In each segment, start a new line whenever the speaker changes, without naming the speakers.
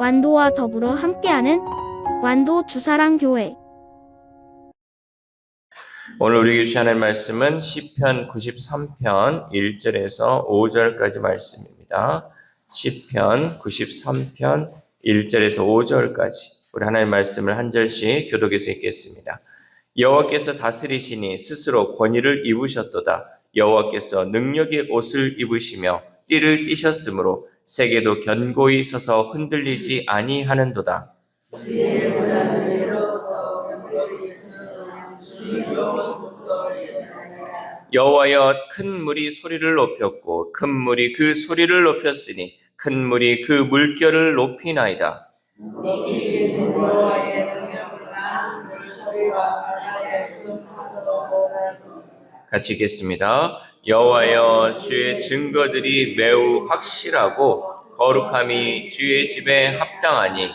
완도와 더불어 함께하는 완도 주사랑교회.
오늘 우리에게 주시는 말씀은 시편 93편 1절에서 5절까지 말씀입니다. 시편 93편 1절에서 5절까지 우리 하나님의 말씀을 한 절씩 교독해서 읽겠습니다. 여호와께서 다스리시니 스스로 권위를 입으셨도다. 여호와께서 능력의 옷을 입으시며 띠를 띠셨으므로 세계도 견고히 서서 흔들리지 아니하는도다. 여호와여, 큰 물이 소리를 높였고 큰 물이 그 소리를 높였으니 큰 물이 그 물결을 높이나이다. 같이 읽겠습니다. 여호와여, 주의 증거들이 매우 확실하고 거룩함이 주의 집에 합당하니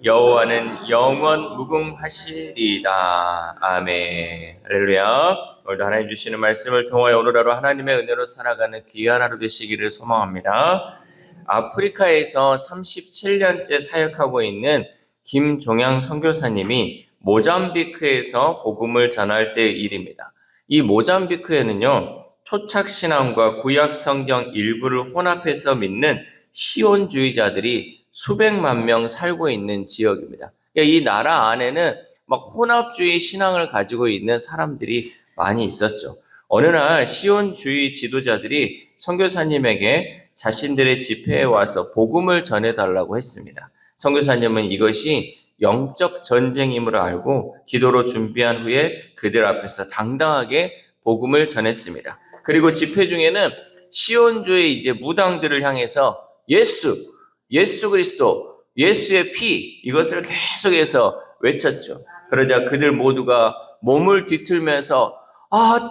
여호와는 영원 무궁하시리이다. 아멘. 할렐루야. 오늘도 하나님 주시는 말씀을 통하여 오늘 하루 하나님의 은혜로 살아가는 귀한 하루 되시기를 소망합니다. 아프리카에서 37년째 사역하고 있는 김종양 선교사님이 모잠비크에서 복음을 전할 때의 일입니다. 이 모잠비크에는요, 토착신앙과 구약성경 일부를 혼합해서 믿는 시온주의자들이 수백만 명 살고 있는 지역입니다. 이 나라 안에는 막 혼합주의 신앙을 가지고 있는 사람들이 많이 있었죠. 어느 날 시온주의 지도자들이 선교사님에게 자신들의 집회에 와서 복음을 전해달라고 했습니다. 선교사님은 이것이 영적 전쟁임을 알고 기도로 준비한 후에 그들 앞에서 당당하게 복음을 전했습니다. 그리고 집회 중에는 시온주의 이제 무당들을 향해서 예수 그리스도, 예수의 피, 이것을 계속해서 외쳤죠. 그러자 그들 모두가 몸을 뒤틀면서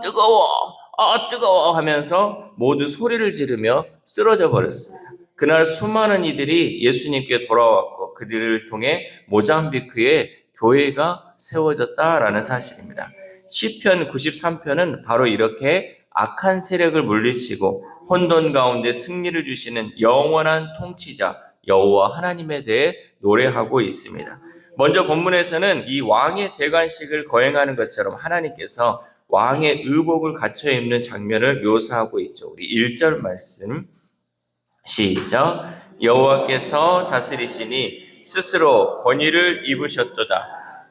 뜨거워 하면서 모두 소리를 지르며 쓰러져 버렸습니다. 그날 수많은 이들이 예수님께 돌아왔고 그들을 통해 모잠비크에 교회가 세워졌다라는 사실입니다. 시편 93편은 바로 이렇게 악한 세력을 물리치고 혼돈 가운데 승리를 주시는 영원한 통치자 여호와 하나님에 대해 노래하고 있습니다. 먼저 본문에서는 이 왕의 대관식을 거행하는 것처럼 하나님께서 왕의 의복을 갖춰 입는 장면을 묘사하고 있죠. 우리 1절 말씀 시작. 여호와께서 다스리시니 스스로 권위를 입으셨도다.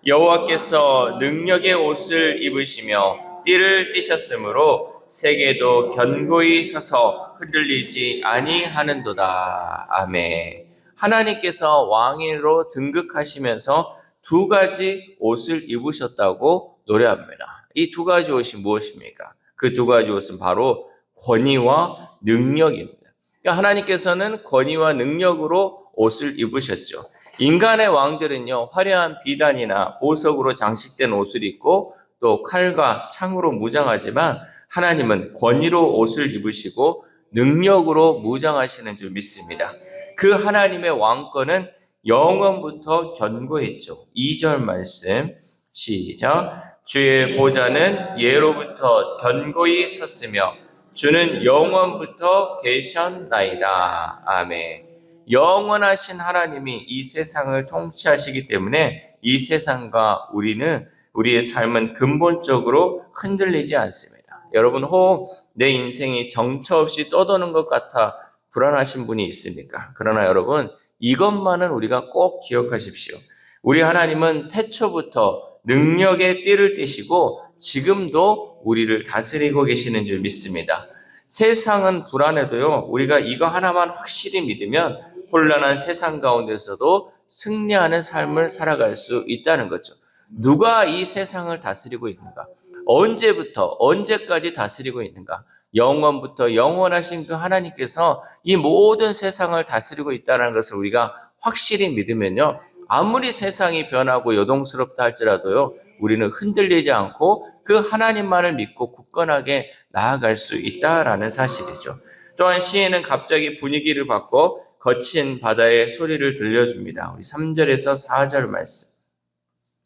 여호와께서 능력의 옷을 입으시며 띠를 띠셨으므로 세계도 견고히 서서 흔들리지 아니하는도다. 아멘. 하나님께서 왕으로 등극하시면서 두 가지 옷을 입으셨다고 노래합니다. 이 두 가지 옷이 무엇입니까? 그 두 가지 옷은 바로 권위와 능력입니다. 그러니까 하나님께서는 권위와 능력으로 옷을 입으셨죠. 인간의 왕들은요, 화려한 비단이나 보석으로 장식된 옷을 입고 또 칼과 창으로 무장하지만 하나님은 권위로 옷을 입으시고 능력으로 무장하시는 줄 믿습니다. 그 하나님의 왕권은 영원부터 견고했죠. 2절 말씀 시작. 주의 보좌는 예로부터 견고히 섰으며 주는 영원부터 계셨나이다. 아멘. 영원하신 하나님이 이 세상을 통치하시기 때문에 이 세상과 우리의 삶은 근본적으로 흔들리지 않습니다. 여러분, 혹 내 인생이 정처 없이 떠도는 것 같아 불안하신 분이 있습니까? 그러나 여러분, 이것만은 우리가 꼭 기억하십시오. 우리 하나님은 태초부터 능력의 띠를 띠시고 지금도 우리를 다스리고 계시는 줄 믿습니다. 세상은 불안해도요, 우리가 이거 하나만 확실히 믿으면 혼란한 세상 가운데서도 승리하는 삶을 살아갈 수 있다는 거죠. 누가 이 세상을 다스리고 있는가? 언제부터 언제까지 다스리고 있는가? 영원부터 영원하신 그 하나님께서 이 모든 세상을 다스리고 있다는 것을 우리가 확실히 믿으면요, 아무리 세상이 변하고 요동스럽다 할지라도요, 우리는 흔들리지 않고 그 하나님만을 믿고 굳건하게 나아갈 수 있다라는 사실이죠. 또한 시인은 갑자기 분위기를 바꿔 거친 바다의 소리를 들려줍니다. 우리 3절에서 4절 말씀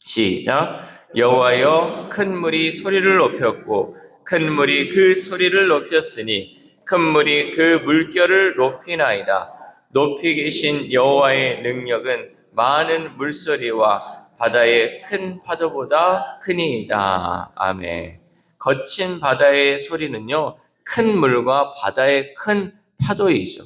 시작. 여호와여, 큰 물이 소리를 높였고 큰 물이 그 소리를 높였으니 큰 물이 그 물결을 높이나이다. 높이 계신 여호와의 능력은 많은 물소리와 바다의 큰 파도보다 크니이다. 아멘. 거친 바다의 소리는요, 큰 물과 바다의 큰 파도이죠.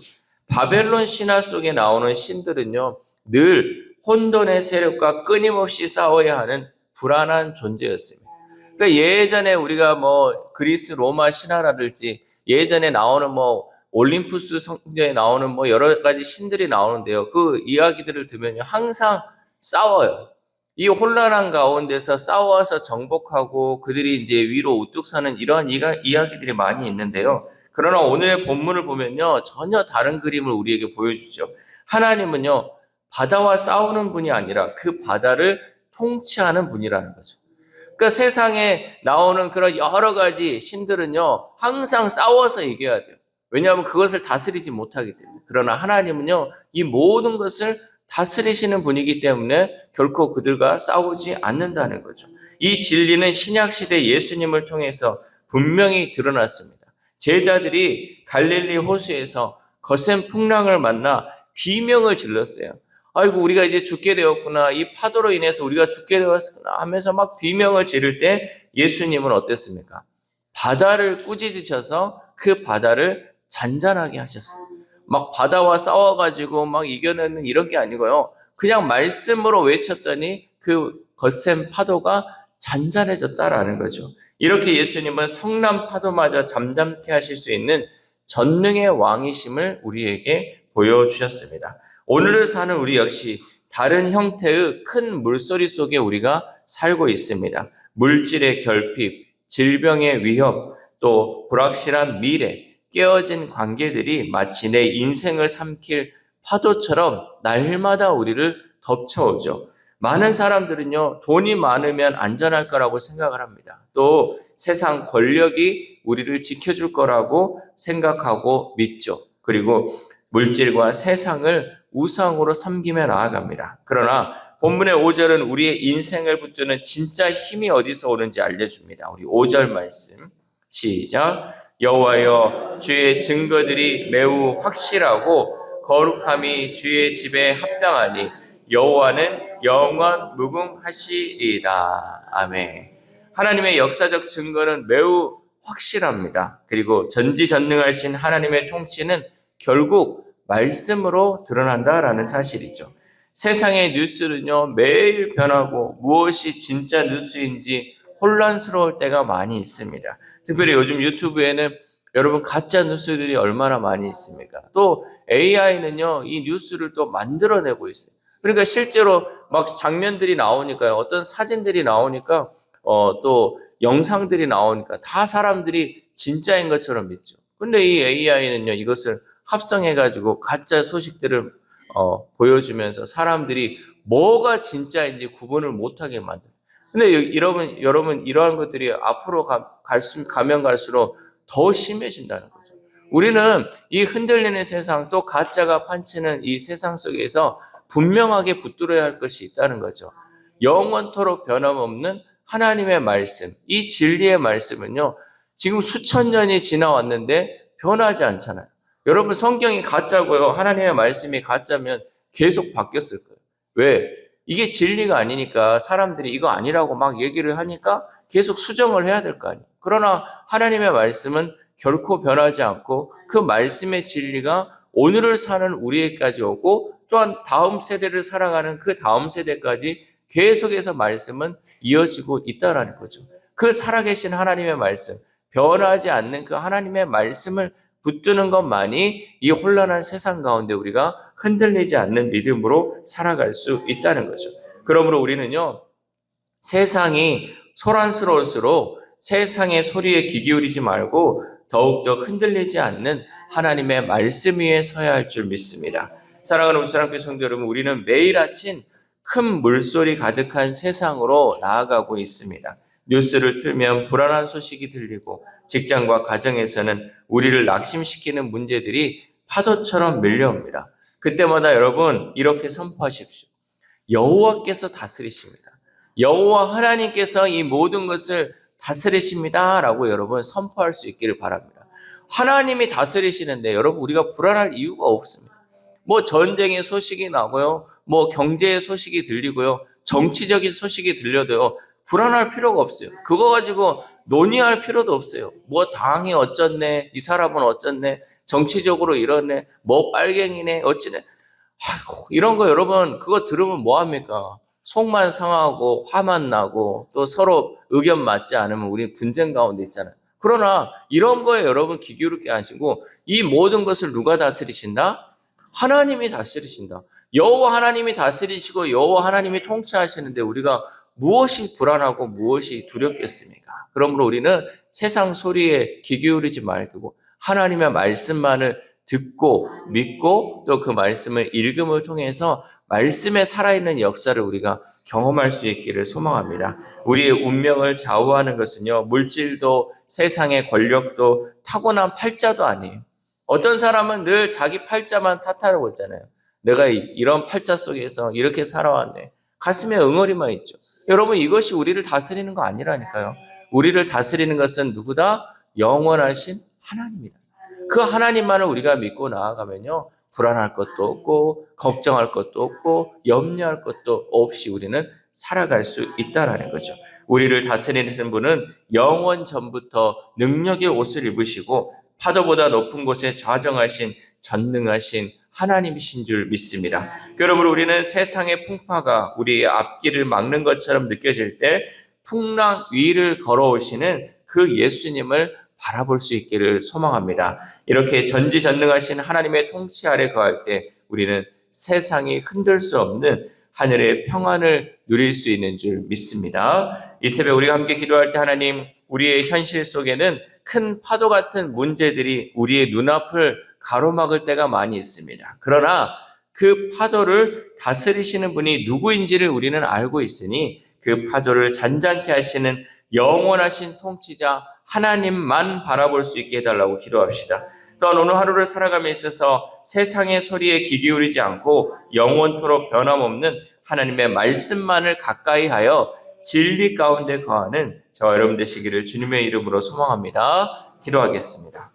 바벨론 신화 속에 나오는 신들은요, 늘 혼돈의 세력과 끊임없이 싸워야 하는 불안한 존재였습니다. 그러니까 예전에 우리가 뭐 그리스 로마 신화라든지 예전에 나오는 뭐 올림푸스 성전에 나오는 뭐 여러 가지 신들이 나오는데요. 그 이야기들을 들으면요, 항상 싸워요. 이 혼란한 가운데서 싸워서 정복하고 그들이 이제 위로 우뚝 서는 이러한 이야기들이 많이 있는데요. 그러나 오늘의 본문을 보면요, 전혀 다른 그림을 우리에게 보여주죠. 하나님은요, 바다와 싸우는 분이 아니라 그 바다를 통치하는 분이라는 거죠. 그러니까 세상에 나오는 그런 여러 가지 신들은요, 항상 싸워서 이겨야 돼요. 왜냐하면 그것을 다스리지 못하기 때문에. 그러나 하나님은요, 이 모든 것을 다스리시는 분이기 때문에 결코 그들과 싸우지 않는다는 거죠. 이 진리는 신약시대 예수님을 통해서 분명히 드러났습니다. 제자들이 갈릴리 호수에서 거센 풍랑을 만나 비명을 질렀어요. 아이고, 우리가 이제 죽게 되었구나. 이 파도로 인해서 우리가 죽게 되었구나 하면서 막 비명을 지를 때 예수님은 어땠습니까? 바다를 꾸짖으셔서 그 바다를 잔잔하게 하셨어요. 막 바다와 싸워가지고 막 이겨내는 이런 게 아니고요. 그냥 말씀으로 외쳤더니 그 거센 파도가 잔잔해졌다라는 거죠. 이렇게 예수님은 성난 파도마저 잠잠케 하실 수 있는 전능의 왕이심을 우리에게 보여주셨습니다. 오늘을 사는 우리 역시 다른 형태의 큰 물소리 속에 우리가 살고 있습니다. 물질의 결핍, 질병의 위협, 또 불확실한 미래, 깨어진 관계들이 마치 내 인생을 삼킬 파도처럼 날마다 우리를 덮쳐오죠. 많은 사람들은요, 돈이 많으면 안전할 거라고 생각을 합니다. 또 세상 권력이 우리를 지켜줄 거라고 생각하고 믿죠. 그리고 물질과 세상을 우상으로 섬기며 나아갑니다. 그러나 본문의 5절은 우리의 인생을 붙드는 진짜 힘이 어디서 오는지 알려줍니다. 우리 5절 말씀 시작. 여호와여, 주의 증거들이 매우 확실하고 거룩함이 주의 집에 합당하니 여호와는 영원 무궁하시리이다. 아멘. 하나님의 역사적 증거는 매우 확실합니다. 그리고 전지전능하신 하나님의 통치는 결국 말씀으로 드러난다라는 사실이죠. 세상의 뉴스는요, 매일 변하고 무엇이 진짜 뉴스인지 혼란스러울 때가 많이 있습니다. 특별히 요즘 유튜브에는 여러분 가짜 뉴스들이 얼마나 많이 있습니까? 또 AI는요, 이 뉴스를 또 만들어내고 있어요. 그러니까 실제로 막 장면들이 나오니까요, 어떤 사진들이 나오니까 또 영상들이 나오니까 다 사람들이 진짜인 것처럼 믿죠. 근데 이 AI는요, 이것을 합성해가지고 가짜 소식들을 보여주면서 사람들이 뭐가 진짜인지 구분을 못하게 만들어요. 근데 여러분 이러한 것들이 앞으로 가면 갈수록 더 심해진다는 거죠. 우리는 이 흔들리는 세상 또 가짜가 판치는 이 세상 속에서 분명하게 붙들어야 할 것이 있다는 거죠. 영원토록 변함없는 하나님의 말씀, 이 진리의 말씀은요, 지금 수천 년이 지나왔는데 변하지 않잖아요. 여러분 성경이 가짜고요, 하나님의 말씀이 가짜면 계속 바뀌었을 거예요. 왜? 이게 진리가 아니니까 사람들이 이거 아니라고 막 얘기를 하니까 계속 수정을 해야 될 거 아니에요. 그러나 하나님의 말씀은 결코 변하지 않고 그 말씀의 진리가 오늘을 사는 우리에게까지 오고 또한 다음 세대를 살아가는 그 다음 세대까지 계속해서 말씀은 이어지고 있다라는 거죠. 그 살아계신 하나님의 말씀, 변하지 않는 그 하나님의 말씀을 붙드는 것만이 이 혼란한 세상 가운데 우리가 흔들리지 않는 믿음으로 살아갈 수 있다는 거죠. 그러므로 우리는요, 세상이 소란스러울수록 세상의 소리에 귀 기울이지 말고 더욱더 흔들리지 않는 하나님의 말씀 위에 서야 할 줄 믿습니다. 사랑하는 우스랑교회 성도 여러분, 우리는 매일 아침 큰 물소리 가득한 세상으로 나아가고 있습니다. 뉴스를 틀면 불안한 소식이 들리고 직장과 가정에서는 우리를 낙심시키는 문제들이 파도처럼 밀려옵니다. 그때마다 여러분 이렇게 선포하십시오. 여호와께서 다스리십니다. 여호와 하나님께서 이 모든 것을 다스리십니다 라고 여러분 선포할 수 있기를 바랍니다. 하나님이 다스리시는데 여러분 우리가 불안할 이유가 없습니다. 뭐 전쟁의 소식이 나고요. 뭐 경제의 소식이 들리고요. 정치적인 소식이 들려도요. 불안할 필요가 없어요. 그거 가지고 논의할 필요도 없어요. 뭐 당이 어쩌네, 이 사람은 어쩌네, 정치적으로 이러네, 뭐 빨갱이네, 어찌네. 아이고, 이런 거 여러분 그거 들으면 뭐 합니까? 속만 상하고 화만 나고 또 서로 의견 맞지 않으면 우리 분쟁 가운데 있잖아요. 그러나 이런 거에 여러분 귀 기울게 하시고 이 모든 것을 누가 다스리신다? 하나님이 다스리신다. 여호와 하나님이 다스리시고 여호와 하나님이 통치하시는데 우리가 무엇이 불안하고 무엇이 두렵겠습니까? 그러므로 우리는 세상 소리에 귀 기울이지 말고 하나님의 말씀만을 듣고 믿고 또 그 말씀을 읽음을 통해서 말씀에 살아있는 역사를 우리가 경험할 수 있기를 소망합니다. 우리의 운명을 좌우하는 것은요, 물질도 세상의 권력도 타고난 팔자도 아니에요. 어떤 사람은 늘 자기 팔자만 탓하고 있잖아요. 내가 이런 팔자 속에서 이렇게 살아왔네. 가슴에 응어리만 있죠. 여러분 이것이 우리를 다스리는 거 아니라니까요. 우리를 다스리는 것은 누구다? 영원하신 하나님이다. 그 하나님만을 우리가 믿고 나아가면요. 불안할 것도 없고 걱정할 것도 없고 염려할 것도 없이 우리는 살아갈 수 있다라는 거죠. 우리를 다스리는 분은 영원 전부터 능력의 옷을 입으시고 파도보다 높은 곳에 좌정하신 전능하신 하나님이신 줄 믿습니다. 그러므로 우리는 세상의 풍파가 우리의 앞길을 막는 것처럼 느껴질 때 풍랑 위를 걸어오시는 그 예수님을 바라볼 수 있기를 소망합니다. 이렇게 전지전능하신 하나님의 통치 아래 거할 때 우리는 세상이 흔들 수 없는 하늘의 평안을 누릴 수 있는 줄 믿습니다. 이 새벽 우리가 함께 기도할 때 하나님, 우리의 현실 속에는 큰 파도 같은 문제들이 우리의 눈앞을 가로막을 때가 많이 있습니다. 그러나 그 파도를 다스리시는 분이 누구인지를 우리는 알고 있으니 그 파도를 잔잔케 하시는 영원하신 통치자 하나님만 바라볼 수 있게 해달라고 기도합시다. 또한 오늘 하루를 살아감에 있어서 세상의 소리에 귀 기울이지 않고 영원토록 변함없는 하나님의 말씀만을 가까이 하여 진리 가운데 거하는 저와 여러분 되시기를 주님의 이름으로 소망합니다. 기도하겠습니다.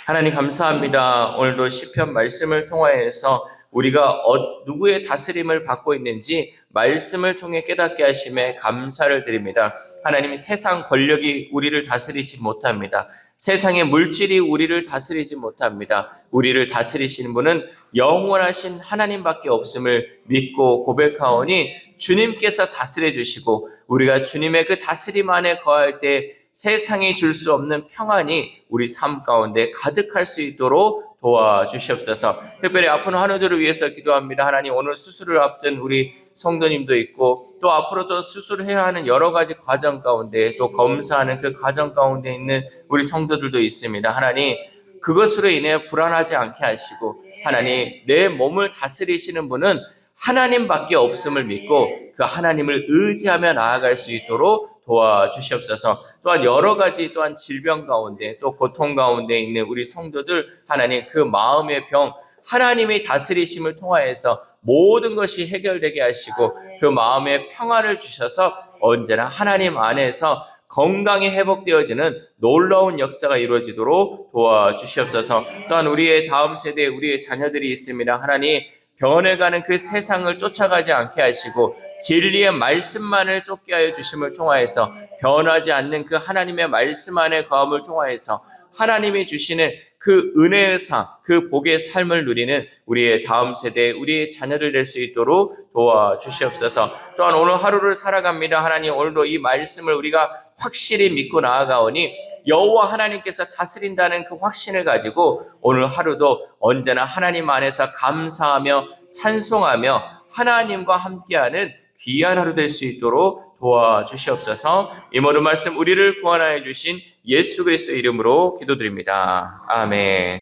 하나님 감사합니다. 오늘도 시편 말씀을 통하여서 우리가 누구의 다스림을 받고 있는지 말씀을 통해 깨닫게 하심에 감사를 드립니다. 하나님, 세상 권력이 우리를 다스리지 못합니다. 세상의 물질이 우리를 다스리지 못합니다. 우리를 다스리시는 분은 영원하신 하나님밖에 없음을 믿고 고백하오니 주님께서 다스려 주시고 우리가 주님의 그 다스림 안에 거할 때 세상이 줄 수 없는 평안이 우리 삶 가운데 가득할 수 있도록 도와주시옵소서. 특별히 아픈 환우들을 위해서 기도합니다. 하나님, 오늘 수술을 앞둔 우리 성도님도 있고 또 앞으로도 수술해야 하는 여러 가지 과정 가운데 또 검사하는 그 과정 가운데 있는 우리 성도들도 있습니다. 하나님, 그것으로 인해 불안하지 않게 하시고 하나님, 내 몸을 다스리시는 분은 하나님밖에 없음을 믿고 그 하나님을 의지하며 나아갈 수 있도록 도와주시옵소서. 또한 여러 가지 또한 질병 가운데 또 고통 가운데 있는 우리 성도들 하나님, 그 마음의 병 하나님의 다스리심을 통하여서 모든 것이 해결되게 하시고 그 마음의 평화를 주셔서 언제나 하나님 안에서 건강이 회복되어지는 놀라운 역사가 이루어지도록 도와주시옵소서. 또한 우리의 다음 세대에 우리의 자녀들이 있습니다. 하나님, 변해가는 그 세상을 쫓아가지 않게 하시고 진리의 말씀만을 쫓게 하여 주심을 통하여서 변하지 않는 그 하나님의 말씀 안에 거함을 통하여서 하나님이 주시는 그 은혜의 상, 그 복의 삶을 누리는 우리의 다음 세대, 우리의 자녀들 될 수 있도록 도와주시옵소서. 또한 오늘 하루를 살아갑니다. 하나님, 오늘도 이 말씀을 우리가 확실히 믿고 나아가오니 여호와 하나님께서 다스린다는 그 확신을 가지고 오늘 하루도 언제나 하나님 안에서 감사하며 찬송하며 하나님과 함께하는 귀한 하루 될 수 있도록 도와주시옵소서. 이 모든 말씀 우리를 구원하여 주신 예수 그리스도의 이름으로 기도드립니다. 아멘.